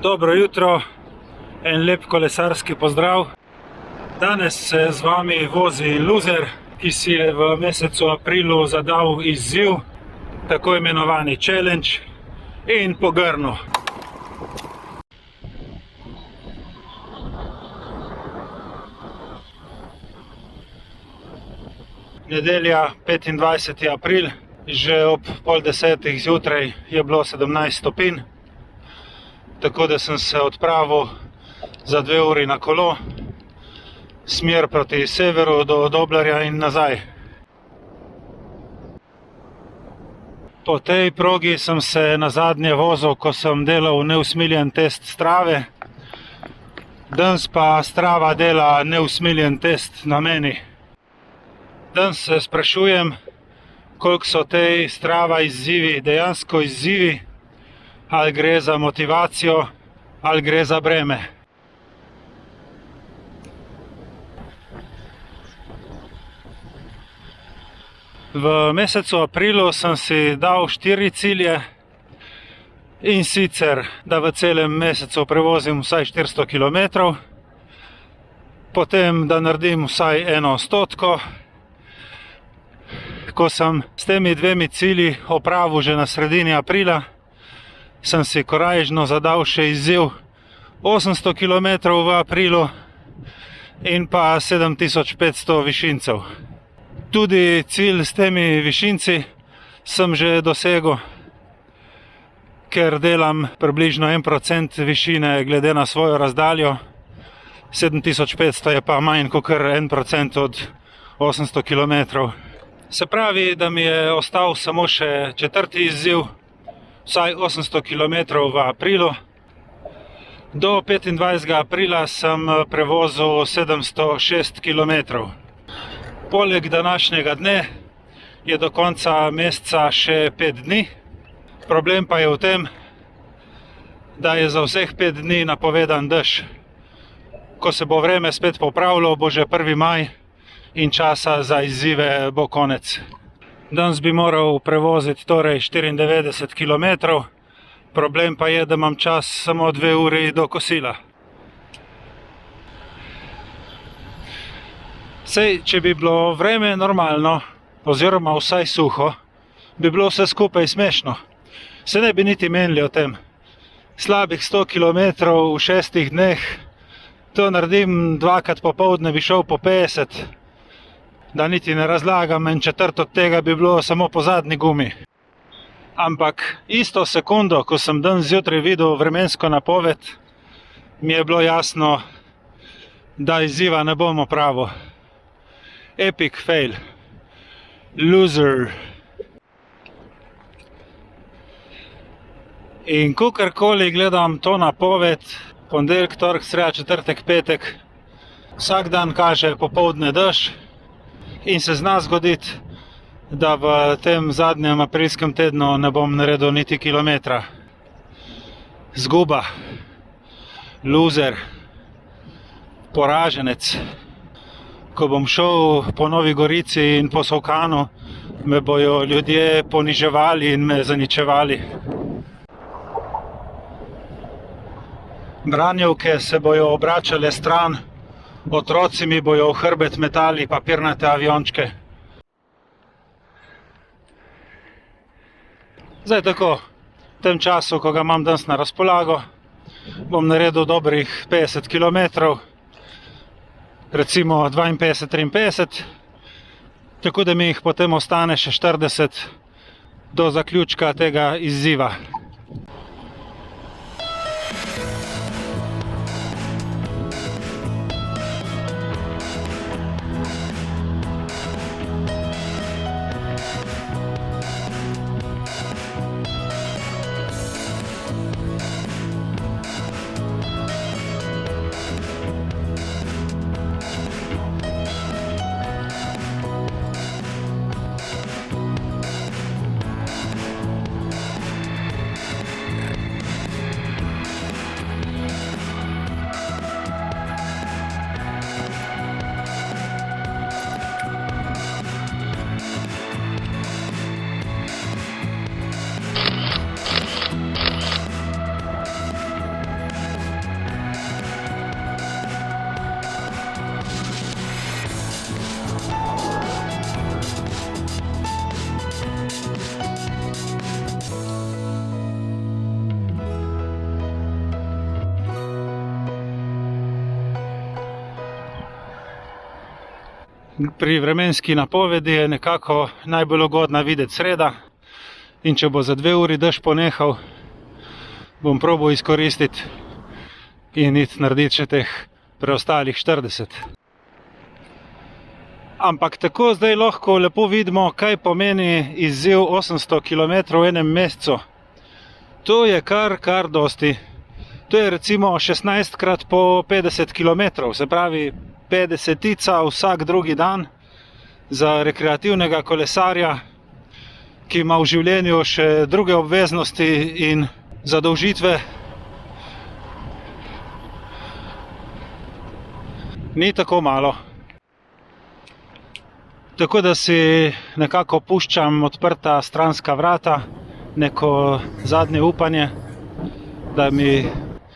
Dobro jutro, en lep kolesarski pozdrav. Danes se z vami vozi luzer, ki si je v mesecu aprilu zadal izziv, tako imenovani challenge, in pogrnil. Nedelja, 25. april, že ob pol 10. zjutraj je bilo 17 stopinj, tako da sem se odpravil za 2 uri na kolo, smer proti severu do Doblerja in nazaj. Po tej progi sem se nazadnje vozil, ko sem delal neusmiljen test Strave. Danes pa Strava dela neusmiljen test na meni. Danes se sprašujem, koliko so tej Strava izzivi dejansko izzivi, ali gre za motivacijo, ali gre za breme. V mesecu aprilu sem si dal 4 cilje, in sicer, da v celem mesecu prevozim vsaj 400 km, potem, da naredim vsaj 1 stotko. Ko sem s temi 2 cilji opravil že na sredini aprila, sem si korajžno zadal še izziv 800 km v aprilu in pa 7500 višincev. Tudi cilj s temi višinci sem že dosegel, ker delam približno 1% višine glede na svojo razdaljo. 7500 je pa manj kot 1% od 800 km. Se pravi, da mi je ostal samo še 4. izziv, vsaj 800 km v aprilu. Do 25. aprila sem prevozil 706 km. Poleg današnjega dne je do konca meseca še 5 dni. Problem pa je v tem, da je za vseh 5 dni napovedan dež. Ko se bo vreme spet popravilo, bo že 1. maj in časa za izzive bo konec. Danes bi moral prevoziti torej 94 km, problem pa je, da imam čas samo 2 uri do kosila. Sej, če bi bilo vreme normalno, oziroma vsaj suho, bi bilo vse skupaj smešno. Se ne bi niti menili o tem. Slabih 100 km v 6 dneh, to naredim 2krat popoldne, bi šel po 50. Da niti ne razlagam, 1/4 od tega bi bilo samo po zadnji gumi. Ampak isto sekundo, ko sem danes zjutraj videl vremensko napoved, mi je bilo jasno, da izziva ne bom opravil. Epic fail. Loser. In kakorkoli gledam to napoved, ponedeljek, torek, sreda, četrtek, petek, vsak dan kaže popoldne dež in se zna zgoditi, da v tem zadnjem aprilskem tednu ne bom naredil niti kilometra. Zguba. Loser. Poraženec. Ko bom šel po Novi Gorici in po Solkanu, me bojo ljudje poniževali in me zaničevali. Branjevke se bojo obračale stran, otroci mi bojo v hrbet metali papirnate aviončke. Zdaj tako, v tem času, ko ga imam danes na razpolago, bom naredil dobrih 50 km, recimo 52-53, tako da mi jih potem ostane še 40 do zaključka tega izziva. Pri vremenski napovedi je nekako najbolj ugodna videti sreda in če bo za 2 uri dež ponehal, bom probal izkoristiti in iti narediti še teh preostalih 40. Ampak tako zdaj lahko lepo vidimo, kaj pomeni izziv 800 km v enem mesecu. To je kar dosti. To je recimo 16 krat po 50 km, se pravi 50-tica vsak drugi dan za rekreativnega kolesarja, ki ima v življenju še druge obveznosti in zadolžitve. Ni tako malo. Tako da si nekako puščam odprta stranska vrata, neko zadnje upanje, da mi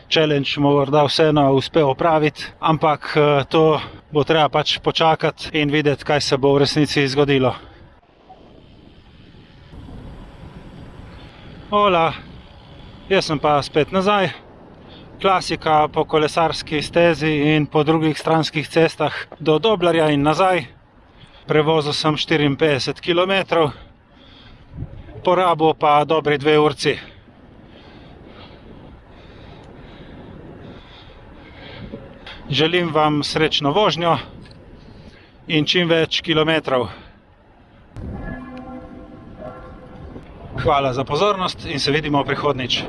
challenge morda vseeno uspe opraviti, ampak to bo treba pač počakati in videti, kaj se bo v resnici zgodilo. Hola, jaz sem pa spet nazaj. Klasika po kolesarski stezi in po drugih stranskih cestah do Doblarja in nazaj. Prevozil sem 54 km, porabil pa dobri 2 urci. Želim vam srečno vožnjo in čim več kilometrov. Hvala za pozornost in se vidimo prihodnjič.